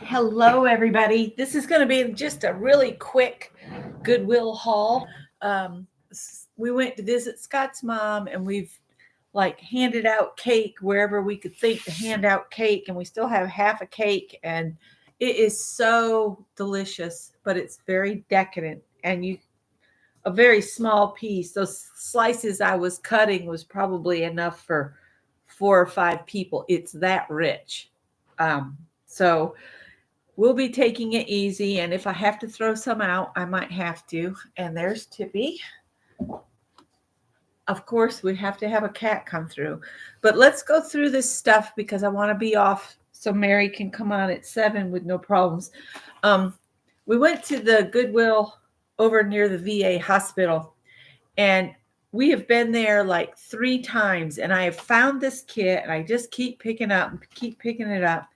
Hello, everybody. This is going to be just a really quick Goodwill haul. We went to visit Scott's mom, and we've like handed out cake wherever we could think to hand out cake, and we still have half a cake, and it is so delicious, but it's very decadent, and you a very small piece. Those slices I was cutting was probably enough for 4 or 5 people. It's that rich. So we'll be taking it easy, and if I have to throw some out, I might have to. And there's Tippy. Of course, we have to have a cat come through. But let's go through this stuff because I want to be off so Mary can come on at 7 with no problems. We went to the Goodwill over near the VA hospital, and we have been there like 3 times, and I have found this kit, and I just keep picking it up.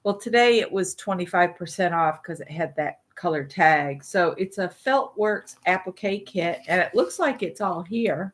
Well, today it was 25% off because it had that color tag. So it's a Feltworks applique kit, and it looks like it's all here.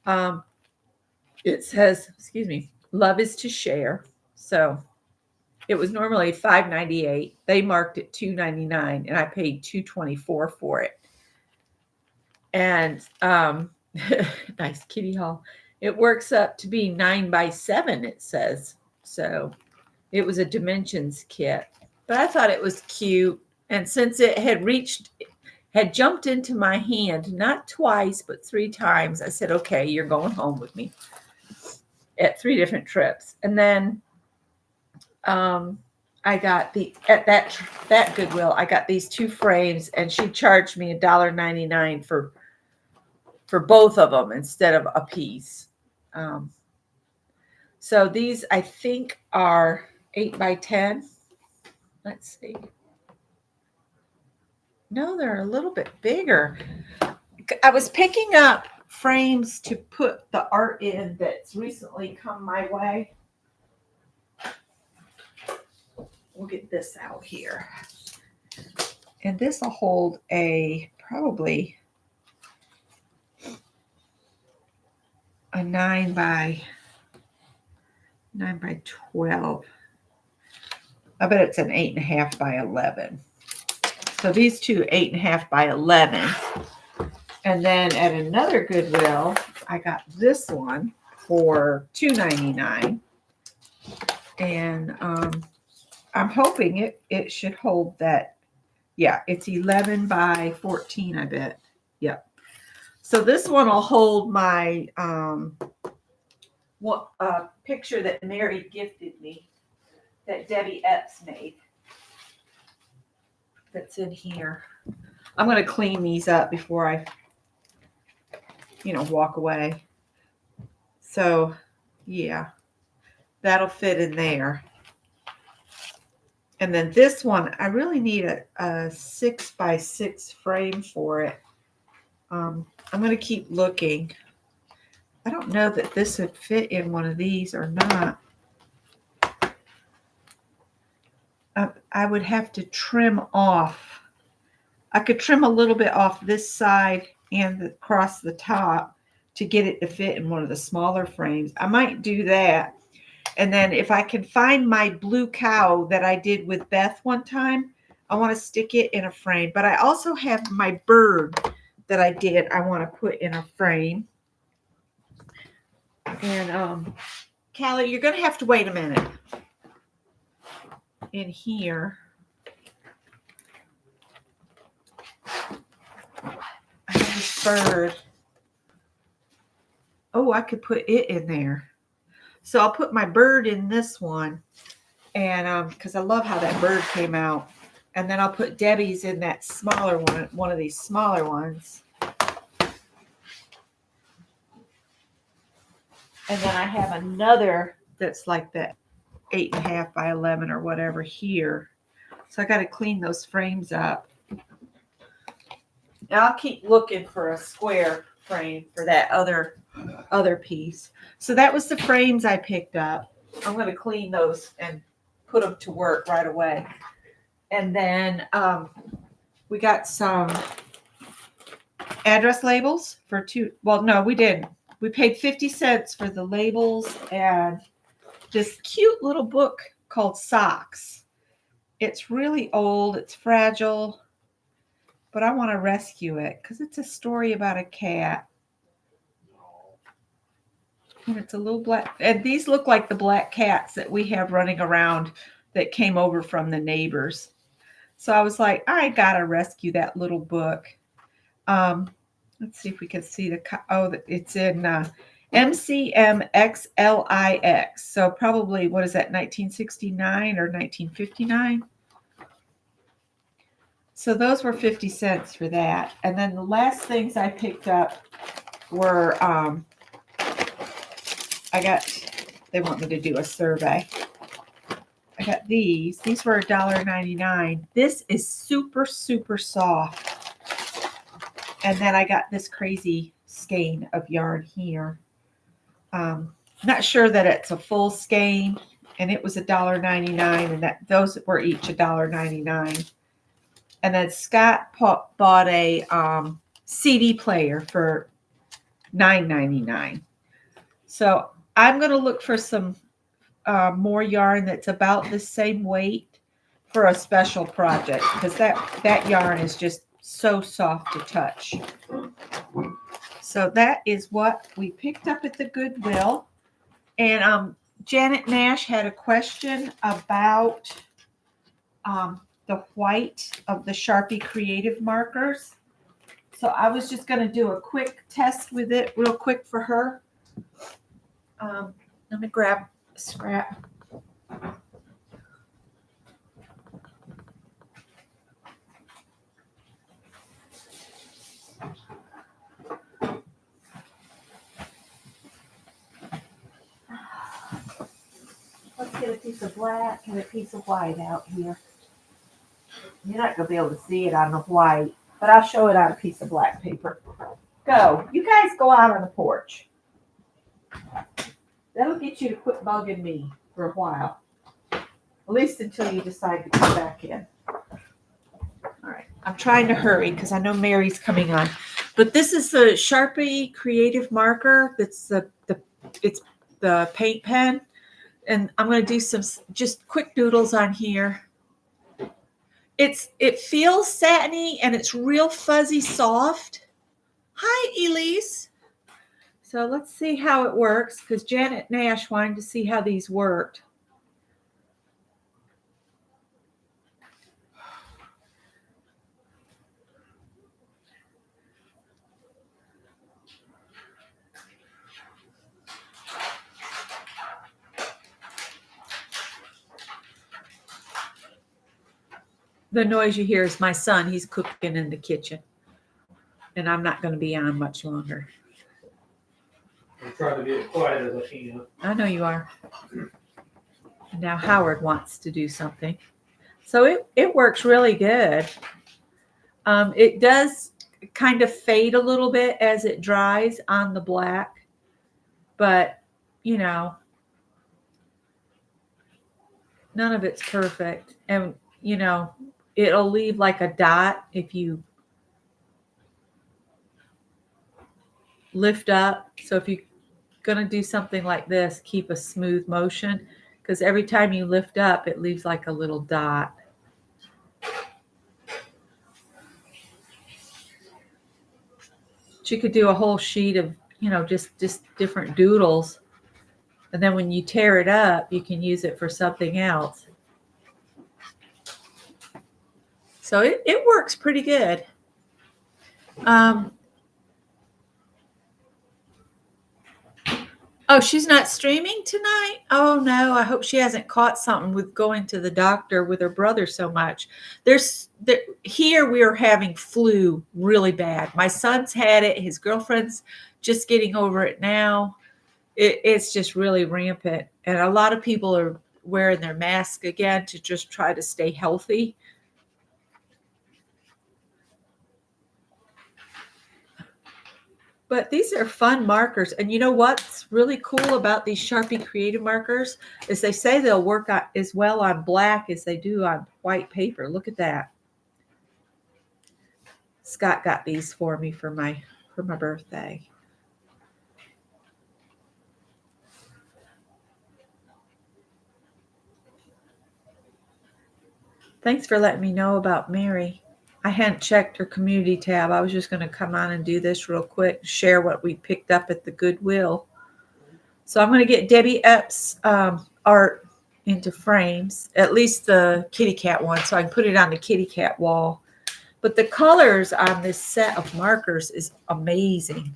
It says, excuse me, love is to share. So it was normally $5.98. They marked it $2.99, and I paid $2.24 for it. And nice kitty haul. It works up to be 9x7, it says. So it was a dimensions kit, but I thought it was cute. And since it had jumped into my hand, not twice, but 3 times, I said, okay, you're going home with me at 3 different trips. And then I got at that Goodwill, I got these 2 frames, and she charged me $1.99 for both of them instead of a piece. So these I think are 8x10. Let's see. No, they're a little bit bigger. I was picking up frames to put the art in that's recently come my way. We'll get this out here. And this will hold probably a 9x12. I bet it's an 8.5x11. So these 2 8.5x11. And then at another Goodwill, I got this one for $2.99. And I'm hoping it should hold that. Yeah, it's 11x14, I bet. Yep. So this one will hold my picture that Mary gifted me, that Debbie Epps made. That's in here. I'm going to clean these up before I, walk away. So, yeah, that'll fit in there. And then this one, I really need a 6x6 frame for it. I'm going to keep looking. I don't know that this would fit in one of these or not. I would have to trim off. I could trim a little bit off this side and across the top to get it to fit in one of the smaller frames. I might do that. And then if I can find my blue cow that I did with Beth one time, I want to stick it in a frame. But I also have my bird that I did I want to put in a frame. And Callie, you're going to have to wait a minute. In here, I have this bird. Oh, I could put it in there. So I'll put my bird in this one, and because I love how that bird came out. And then I'll put Debbie's in that smaller one of these smaller ones. And then I have another that's like that 8.5x11 or whatever here. So I got to clean those frames up. Now I'll keep looking for a square frame for that other piece. So that was the frames I picked up. I'm going to clean those and put them to work right away. And then we got some address labels for 2. Well, no, we didn't. We paid 50 cents for the labels and this cute little book called Socks. It's really old. It's fragile. But I want to rescue it because it's a story about a cat. And it's a little black. And these look like the black cats that we have running around that came over from the neighbors. So I was like, I got to rescue that little book. Let's see if we can see it's in MCMXLIX. So probably, what is that, 1969 or 1959? So those were 50 cents for that. And then the last things I picked up were, they want me to do a survey. I got these. These were $1.99. This is super, super soft. And then I got this crazy skein of yarn here. Not sure that it's a full skein, and it was $1.99, and those were each $1.99. And then Scott bought a CD player for $9.99. So I'm going to look for some more yarn that's about the same weight for a special project, because that yarn is just so soft to touch. So that is what we picked up at the Goodwill. And Janet Nash had a question about the white of the Sharpie Creative markers. So I was just going to do a quick test with it real quick for her. Let me grab a scrap. Let's get a piece of black and a piece of white out here. You're not going to be able to see it on the white, but I'll show it on a piece of black paper. Go. You guys go out on the porch. That'll get you to quit bugging me for a while. At least until you decide to come back in. All right. I'm trying to hurry because I know Mary's coming on. But this is the Sharpie Creative marker. It's the paint pen. And I'm going to do some just quick doodles on here. It feels satiny and it's real fuzzy soft. Hi, Elise. So let's see how it works, because Janet Nash wanted to see how these worked. The noise you hear is my son. He's cooking in the kitchen. And I'm not going to be on much longer. I'm trying to be as quiet as I can. I know you are. Now Howard wants to do something. So it works really good. It does kind of fade a little bit as it dries on the black. But, none of it's perfect. And, it'll leave like a dot if you lift up. So if you're going to do something like this, keep a smooth motion, because every time you lift up, it leaves like a little dot. You could do a whole sheet of, just different doodles. And then when you tear it up, you can use it for something else. So it works pretty good. Oh, she's not streaming tonight? Oh, no. I hope she hasn't caught something with going to the doctor with her brother so much. Here we are having flu really bad. My son's had it. His girlfriend's just getting over it now. It's just really rampant. And a lot of people are wearing their mask again to just try to stay healthy. But these are fun markers. And you know what's really cool about these Sharpie Creative markers is they say they'll work as well on black as they do on white paper. Look at that. Scott got these for me for my birthday. Thanks for letting me know about Mary. I hadn't checked her community tab. I was just going to come on and do this real quick, share what we picked up at the Goodwill. So I'm going to get Debbie Epps' art into frames, at least the kitty cat one, so I can put it on the kitty cat wall. But the colors on this set of markers is amazing.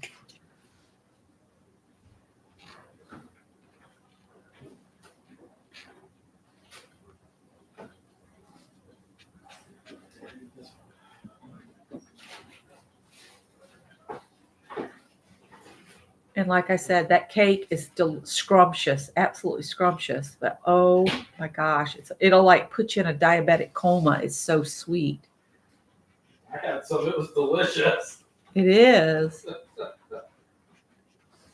And like I said, that cake is still scrumptious, absolutely scrumptious. But oh my gosh, it'll like put you in a diabetic coma. It's so sweet. I had some. It was delicious. It is.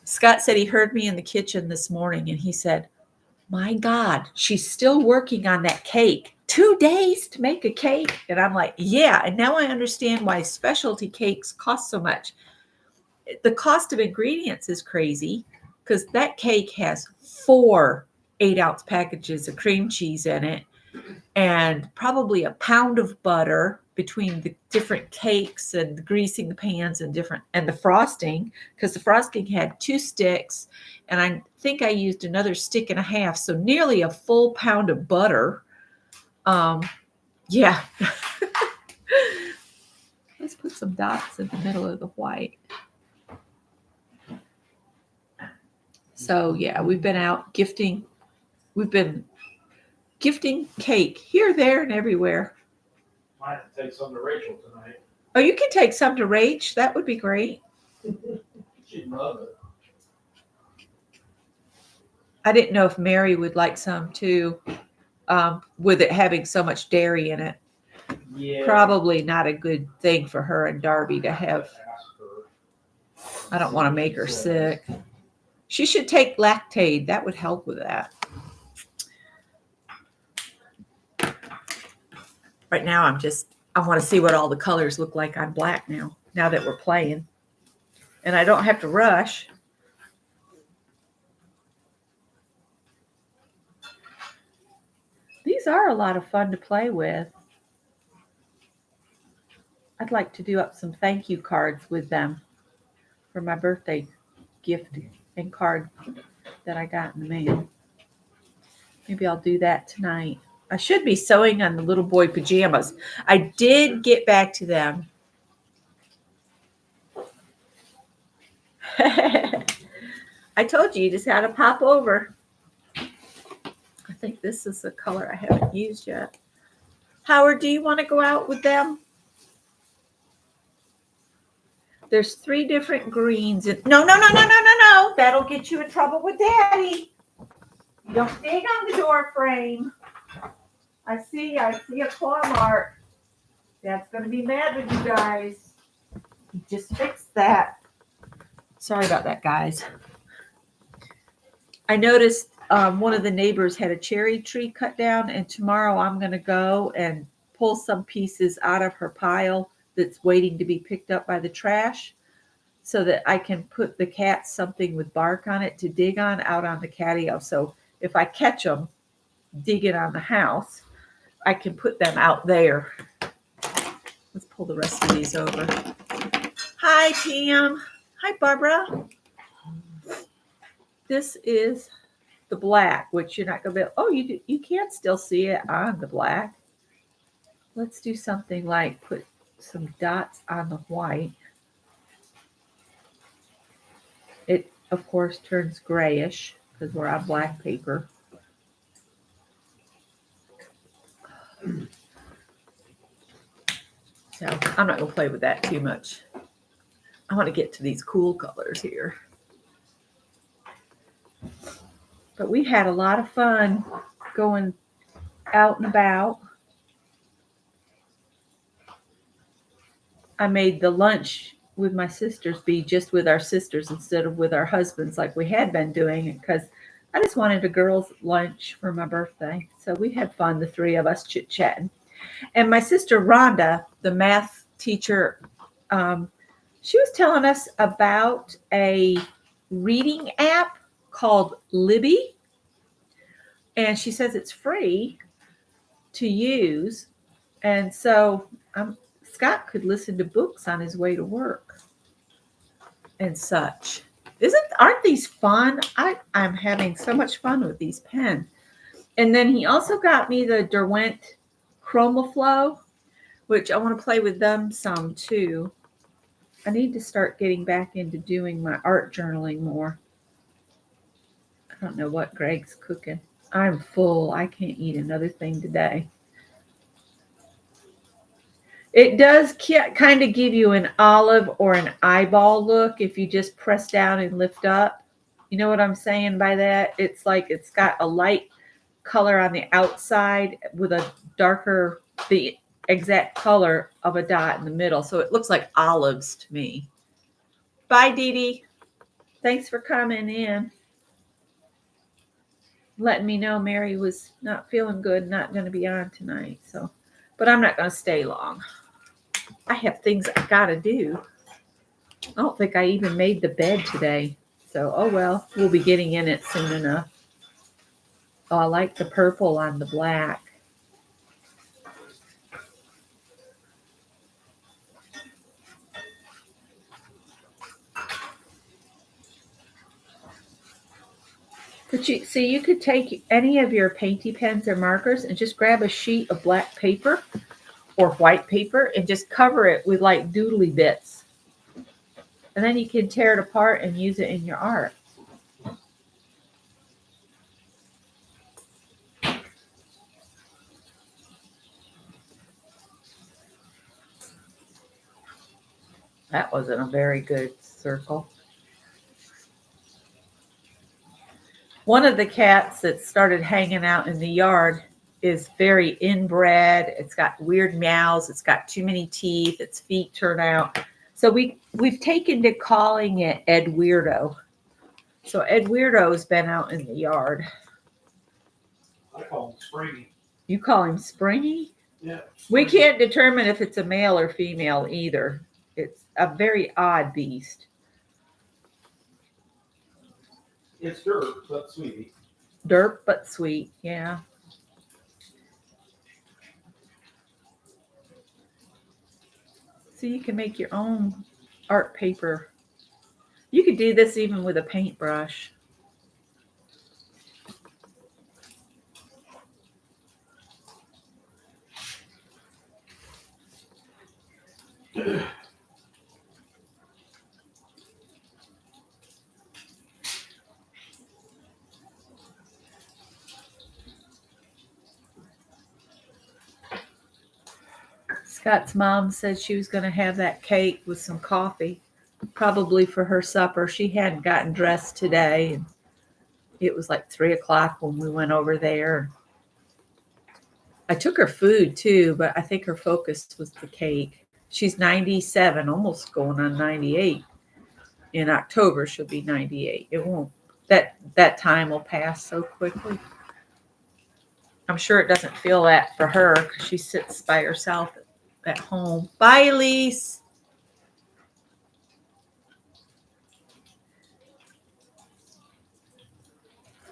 Scott said he heard me in the kitchen this morning and he said, my God, she's still working on that cake. 2 days to make a cake. And I'm like, yeah. And now I understand why specialty cakes cost so much. The cost of ingredients is crazy because that cake has 4 8-ounce packages of cream cheese in it and probably a pound of butter between the different cakes and greasing the pans and the frosting, because the frosting had 2 sticks and I think I used another stick and a half, so nearly a full pound of butter. Yeah. Let's put some dots in the middle of the white. So yeah, we've been out gifting. We've been gifting cake here, there, and everywhere. Might have to take some to Rachel tonight. Oh, you can take some to Rach. That would be great. She'd love it. I didn't know if Mary would like some too, with it having so much dairy in it. Yeah. Probably not a good thing for her and Darby to have. I don't want to make her sick. She should take Lactaid. That would help with that. Right now, I want to see what all the colors look like on black now that we're playing. And I don't have to rush. These are a lot of fun to play with. I'd like to do up some thank you cards with them for my birthday gift and card that I got in the mail. Maybe I'll do that tonight. I should be sewing on the little boy pajamas. I did get back to them. I told you just had to pop over. I think this is the color I haven't used yet. Howard, do you want to go out with them? There's 3 different greens. No. That'll get you in trouble with Daddy. You don't dig on the door frame. I see a claw mark. Dad's going to be mad with you guys. He just fixed that. Sorry about that, guys. I noticed one of the neighbors had a cherry tree cut down, and tomorrow I'm going to go and pull some pieces out of her pile that's waiting to be picked up by the trash so that I can put the cats something with bark on it to dig on out on the catio. So if I catch them digging on the house, I can put them out there. Let's pull the rest of these over. Hi, Pam. Hi, Barbara. This is the black, which you're not going to be. Oh, you can still see it on the black. Let's do something like put some dots on the white. It, of course, turns grayish because we're on black paper. So I'm not going to play with that too much. I want to get to these cool colors here. But we had a lot of fun going out and about. I made the lunch with my sisters be just with our sisters instead of with our husbands like we had been doing, because I just wanted a girls' lunch for my birthday. So we had fun, the 3 of us chit-chatting. And my sister Rhonda, the math teacher, she was telling us about a reading app called Libby. And she says it's free to use. And so Scott could listen to books on his way to work and such. Aren't these fun? I'm having so much fun with these pens. And then he also got me the Derwent Chromaflow, which I want to play with them some too. I need to start getting back into doing my art journaling more. I don't know what Greg's cooking. I'm full. I can't eat another thing today. It does kind of give you an olive or an eyeball look if you just press down and lift up. You know what I'm saying by that? It's like it's got a light color on the outside with a darker, the exact color of a dot in the middle. So it looks like olives to me. Bye, Dee Dee. Thanks for coming in. Letting me know Mary was not feeling good, not going to be on tonight. So, but I'm not going to stay long. I have things I got to do. I don't think I even made the bed today. So, oh well, we'll be getting in it soon enough. Oh, I like the purple on the black. But you see, you could take any of your painty pens or markers and just grab a sheet of black paper or white paper and just cover it with like doodly bits. And then you can tear it apart and use it in your art. That wasn't a very good circle. One of the cats that started hanging out in the yard is very inbred. It's got weird meows. It's got too many teeth. Its feet turn out. So we've taken to calling it Ed Weirdo. So Ed Weirdo's been out in the yard. I call him Springy. You call him Springy? Yeah. We can't determine if it's a male or female either. It's a very odd beast. It's dirt, but sweetie. Dirt but sweet, yeah. So you can make your own art paper. You could do this even with a paintbrush. Scott's mom said she was going to have that cake with some coffee, probably for her supper. She hadn't gotten dressed today, and it was like 3:00 when we went over there. I took her food too, but I think her focus was the cake. She's 97, almost going on 98. In October, she'll be 98. It won't. That time will pass so quickly. I'm sure it doesn't feel that for her because she sits by herself at home. Bye, Elise.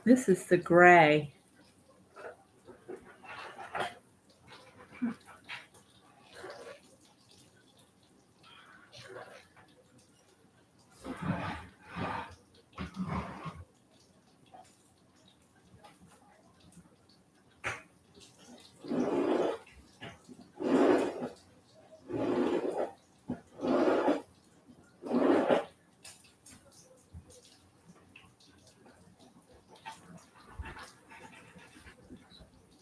This is the gray.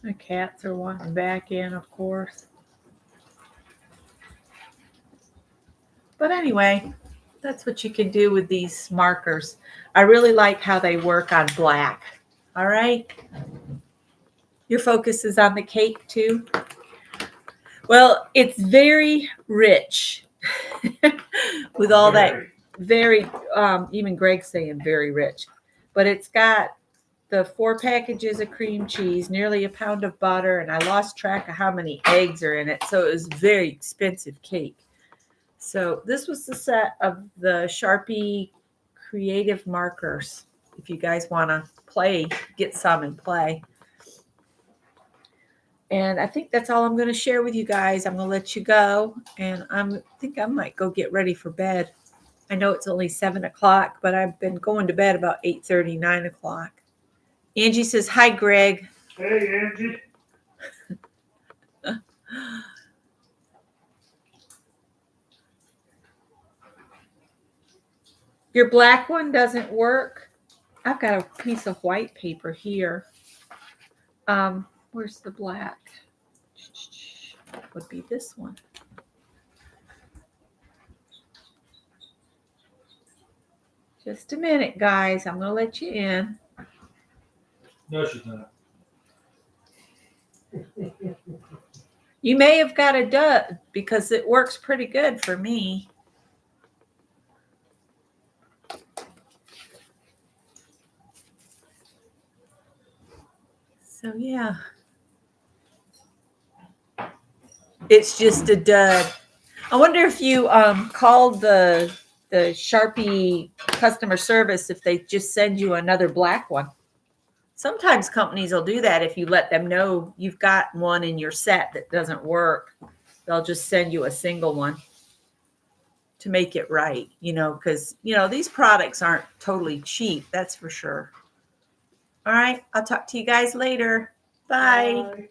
The cats are wanting back in, of course. But anyway, that's what you can do with these markers. I really like how they work on black. All right. Your focus is on the cake too. Well, it's very rich with all that very, even Greg's saying very rich, but it's got the 4 packages of cream cheese, nearly a pound of butter, and I lost track of how many eggs are in it. So it was very expensive cake. So this was the set of the Sharpie creative markers. If you guys want to play, get some and play. And I think that's all I'm going to share with you guys. I'm going to let you go, and I think I might go get ready for bed. I know it's only 7 o'clock, but I've been going to bed about 8:30, 9 o'clock. Angie says, hi, Greg. Hey, Angie. Your black one doesn't work. I've got a piece of white paper here. Where's the black? Would be this one. Just a minute, guys. I'm going to let you in. No, she's not. You may have got a dud because it works pretty good for me. So, yeah. It's just a dud. I wonder if you called the Sharpie customer service if they just send you another black one. Sometimes companies will do that if you let them know you've got one in your set that doesn't work. They'll just send you a single one to make it right, because, these products aren't totally cheap. That's for sure. All right. I'll talk to you guys later. Bye. Bye.